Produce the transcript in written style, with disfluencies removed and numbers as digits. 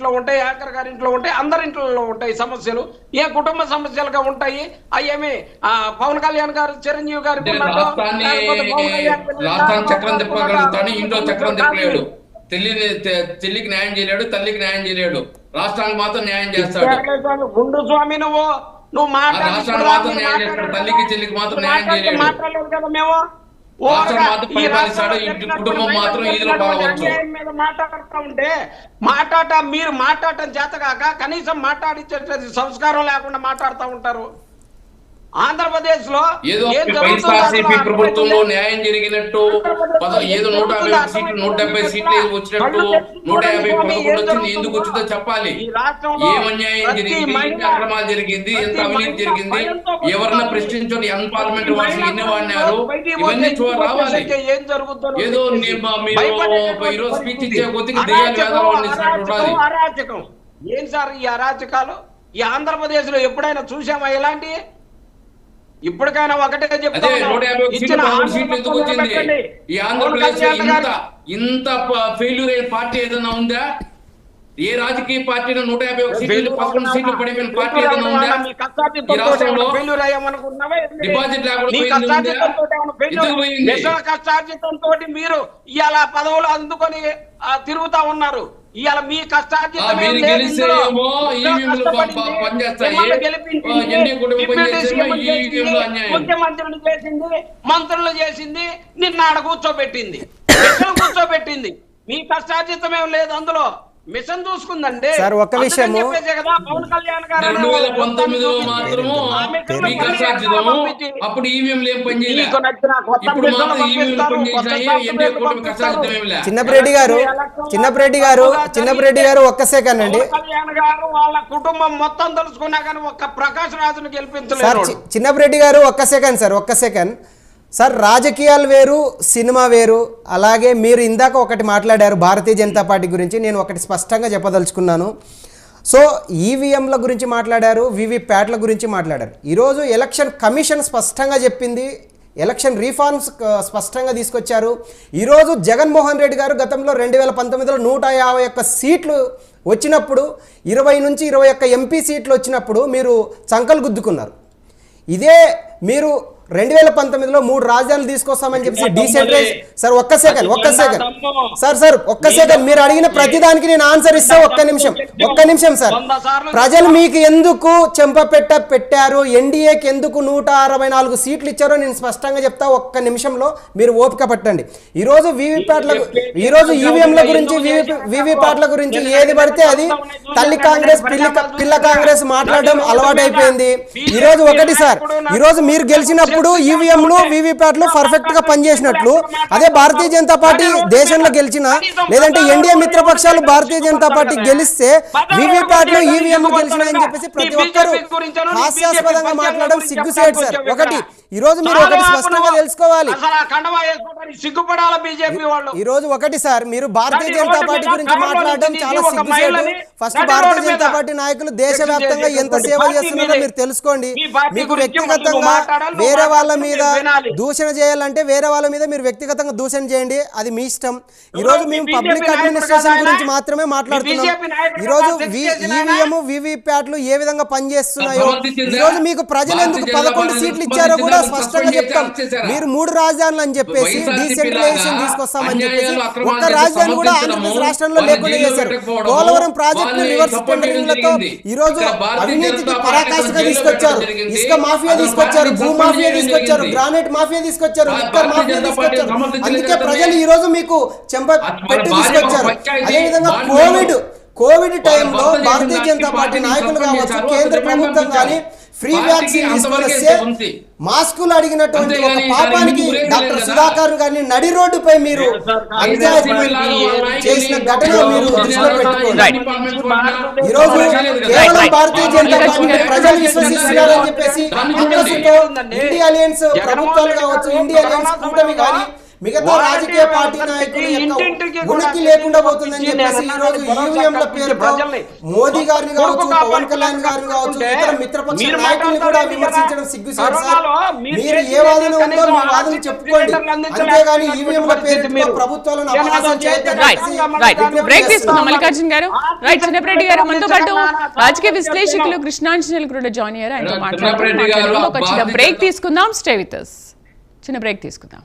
ఇంట్లో ఉంటాయి, యాంకర్ గారి ఇంట్లో ఉంటాయి, అందరి ఇంట్లో ఉంటాయి సమస్యలు. ఏ కుటుంబ సమస్యలుగా ఉంటాయి అయ్యేమి పవన్ కళ్యాణ్ గారు చిరంజీవి గారికి రాష్ట్రాన్ని చక్రం తిప్పగలుగుతాను, ఇంట్లో చక్రం తిప్పలేడు. చెల్లికి న్యాయం చేయలేడు, తల్లికి న్యాయం చేయలేడు, రాష్ట్రానికి మాత్రం న్యాయం చేస్తాడు. గుండు స్వామి నువ్వు రాష్ట్రానికి మాత్రం న్యాయం చేస్తాడు, తల్లికి చెల్లికి మాత్రం న్యాయం చేయలేడు. మాట్లాడలేదు కదా మేము. రాష్ట్రం మాత్రం పరిపాలిస్తాడు, ఇంటి కుటుంబం మాత్రం ఈదులో పాల్గొచ్చు. మాట్లాడుతూ ఉంటే మీరు మాట్లాడటం చేతగాక కనీసం మాట్లాడించే సంస్కారం లేకుండా మాట్లాడుతూ ఉంటారు. ఆంధ్రప్రదేశ్ లో వైఎస్ఆర్సీపీ ప్రభుత్వంలో న్యాయం జరిగినట్టు ఏదో 150 సీట్లు 170 సీట్లు వచ్చినట్టు 150 వచ్చింది. ఎందుకు వచ్చిందో చెప్పాలి. ఏం అన్యాయం జరిగింది, ఎన్ని అక్రమాలు జరిగింది, ఎంత అవినీతి జరిగింది, ఎవరన్నా ప్రశ్నించని అన్పార్లమెంటరీ వర్షం ఎన్ని వాడినారు, ఇవన్నీ రావాలి. ఏదో మీరు ఈరోజు స్పీచ్ ఇచ్చే కొద్దిగా దెయ్యాలు వేదాలు వండిస్తున్నట్టు అరాచకం. ఏం సార్ ఈ అరాచకాలు? ఈ ఆంధ్రప్రదేశ్ లో ఎప్పుడైనా చూసామా ఇలాంటి? ఇప్పటికైనా ఒకటే చెప్తాను, ఇంత ఫెయిల్యూర్ అయిన పార్టీ ఏదైనా ఉందా? ఏ రాజకీయ పార్టీలో 151 సీట్లు 11 సీట్లు పడిపోయిన పార్టీ ఏదైనా ఉందా? ఈ రాష్ట్రంలో డిపాజిట్ కష్టార్జితంతో మీరు ఇవాళ పదవులు అందుకొని తిరుగుతా ఉన్నారు. ఇవాళ మీ కష్టార్జితమేమో ముఖ్యమంత్రులు చేసింది, మంత్రులు చేసింది, నిన్న ఆడ కూర్చోబెట్టింది, కూర్చోబెట్టింది. మీ కష్టార్జితమేం లేదు అందులో. మిషన్ చూసుకుందండి సార్. ఒక్క విషయం, పవన్ కళ్యాణ్ గారు 2019లో మాత్రము అప్పుడు ఈవీఎంలు ఏం పని చేయలేదు. చిన్నపరెడ్డి గారు ఒక్క సెకండ్ అండి. కళ్యాణ్ గారు వాళ్ళ కుటుంబం మొత్తం తెలుసుకున్నా కానీ ఒక్క ప్రకాష్ రాజును గెలిపించలేదు. చిన్నపరెడ్డి గారు ఒక్క సెకండ్ సార్, ఒక్క సెకండ్ సార్. రాజకీయాలు వేరు, సినిమా వేరు. అలాగే మీరు ఇందాక ఒకటి మాట్లాడారు భారతీయ జనతా పార్టీ గురించి, నేను ఒకటి స్పష్టంగా చెప్పదలుచుకున్నాను. సో ఈవీఎంల గురించి మాట్లాడారు, వీవీప్యాట్ల గురించి మాట్లాడారు. ఈరోజు ఎలక్షన్ కమిషన్ స్పష్టంగా చెప్పింది, ఎలక్షన్ రిఫార్మ్స్ స్పష్టంగా తీసుకొచ్చారు. ఈరోజు జగన్మోహన్ రెడ్డి గారు గతంలో 2019లో 151 సీట్లు వచ్చినప్పుడు 20 నుంచి 21 ఎంపీ సీట్లు వచ్చినప్పుడు మీరు చంకలు గుద్దుకున్నారు. ఇదే మీరు 2019లో 3 రాజధానులు తీసుకొస్తామని చెప్పి డీసెంట్రలైజ్. సార్ ఒక్క సెకండ్ సార్ ఒక్క సెకండ్. మీరు అడిగిన ప్రతిదానికి నేను ఆన్సర్ ఇస్తా. ఒక్క నిమిషం సార్. ప్రజలు మీకు ఎందుకు పెట్టారు, ఎన్డీఏకి ఎందుకు 164 సీట్లు ఇచ్చారో నేను స్పష్టంగా చెప్తా. ఒక్క నిమిషంలో మీరు ఓపిక పట్టండి. ఈరోజు ఈవీఎంల గురించి వీవీప్యాట్ల గురించి ఏది పడితే అది తల్లి కాంగ్రెస్ పిల్ల కాంగ్రెస్ మాట్లాడడం అలవాటైపోయింది. ఈరోజు ఒకటి సార్, ఈరోజు మీరు గెలిచినప్పుడు ఈవీఎంలు వీవీప్యాట్లు పర్ఫెక్ట్ గా పనిచేసినట్లు, అదే భారతీయ జనతా పార్టీ దేశంలో గెలిచిన లేదంటే ఎన్డీఏ మిత్రపక్షాలు భారతీయ జనతా పార్టీ గెలిస్తే వీవీప్యాట్లు ఈవీఎంలు గెలిచినాయని చెప్పేసి ప్రతి ఒక్కరు హాస్యాస్పదంగా మాట్లాడడం సిగ్గుసేట్ సార్. ఒకటి ఈరోజు మీరు ఒకటి స్పష్టంగా తెలుసుకోవాలి. ఈరోజు ఒకటి సార్, మీరు భారతీయ జనతా పార్టీ గురించి మాట్లాడడం చాలా సిగ్గుసేటు. ఫస్ట్ భారతీయ జనతా పార్టీ నాయకులు దేశవ్యాప్తంగా ఎంత సేవ చేస్తున్నారో మీరు తెలుసుకోండి. మీకు వ్యక్తిగతంగా వేరే వాళ్ళ మీద దూషణ చేయాలంటే వేరే వాళ్ళ మీద మీరు వ్యక్తిగతంగా దూషణ చేయండి, అది మీ ఇష్టం. ఈరోజు మేము పబ్లిక్ అడ్మినిస్ట్రేషన్ గురించి మాత్రమే మాట్లాడుతున్నాం. ఈరోజు ఈవీఎం వీవీప్యాట్లు ఏ విధంగా పనిచేస్తున్నాయో, ఈరోజు మీకు ప్రజలు ఎందుకు 11 సీట్లు ఇచ్చారో కూడా స్పష్టంగా చెప్తాం. మీరు 3 రాజధానులు అని చెప్పేసి డీసెంట్రలైజేషన్ తీసుకొస్తామని చెప్పేసి ఒక్క రాజధాని కూడా ఆంధ్రప్రదేశ్ రాష్ట్రంలో లేకుండా చేశారు. పోలవరం ప్రాజెక్టు రివర్స్ టెండరింగ్లతో ఈరోజు అవినీతికి పరాకాష్ఠగా తీసుకొచ్చారు. ఇసుక మాఫియా తీసుకొచ్చారు, భూ మాఫియా తీసుకొచ్చారు, గ్రానైట్ మాఫియా తీసుకొచ్చారు, లిక్కర్ మాఫియా తీసుకొచ్చారు. అందుకే ప్రజలు ఈ రోజు మీకు చెంప పెట్టి తీసుకొచ్చారు. అదేవిధంగా కోవిడ్ టైంలో భారతీయ జనతా పార్టీ నాయకులు కావచ్చు, కేంద్ర ప్రభుత్వం కానీ ఫ్రీ వ్యాక్సిన్ తీసుకొస్తే మాస్కులు అడిగినటువంటి ఒక పాపానికి డాక్టర్ సుధాకర్ గారిని నడి రోడ్డుపై మీరు చేసిన ఘటన మీరు దృష్టిలో పెట్టుకోండి. ఈరోజు కేవలం భారతీయ జనతా పార్టీ ప్రజలు విశ్వసిస్తున్నారని చెప్పేసి ఇండియా అలయన్స్ ప్రభుత్వాలు కావచ్చు, ఇండియా అలయన్స్ కూటమి కానీ మిగతా రాజకీయ పార్టీ నాయకుల యొక్క ఉనికి లేకుండా పోతుందని చెప్పేసి ఈ రోజు ఈవీఎంల పేరుతో మోదీ గారిని కావచ్చు, పవన్ కళ్యాణ్ గారిని కావచ్చు, ఇతర మిత్రపక్ష నాయకుల్ని కూడా విమర్శించడం సిగ్గుసేటు సార్. మీరు ఏ వాదన ఉందో మీ వాదన చెప్పుకోండి, అంతేగాని ఈవీఎంల పేరుతో ప్రభుత్వాలను అపహాస్యం చేయొద్దని బ్రేక్ తీసుకుందాం మల్లికార్జున్ గారు. రైట్, చిన్నపరెడ్డి గారు మనతో పాటు రాజకీయ విశ్లేషకులు కృష్ణాంజనేయులు కూడా జాయిన్ అయ్యారు. ఆయనతో మాట్లాడుతున్నాం. ఒక చిన్న బ్రేక్ తీసుకుందాం. Stay with us. చిన్న బ్రేక్ తీసుకుందాం.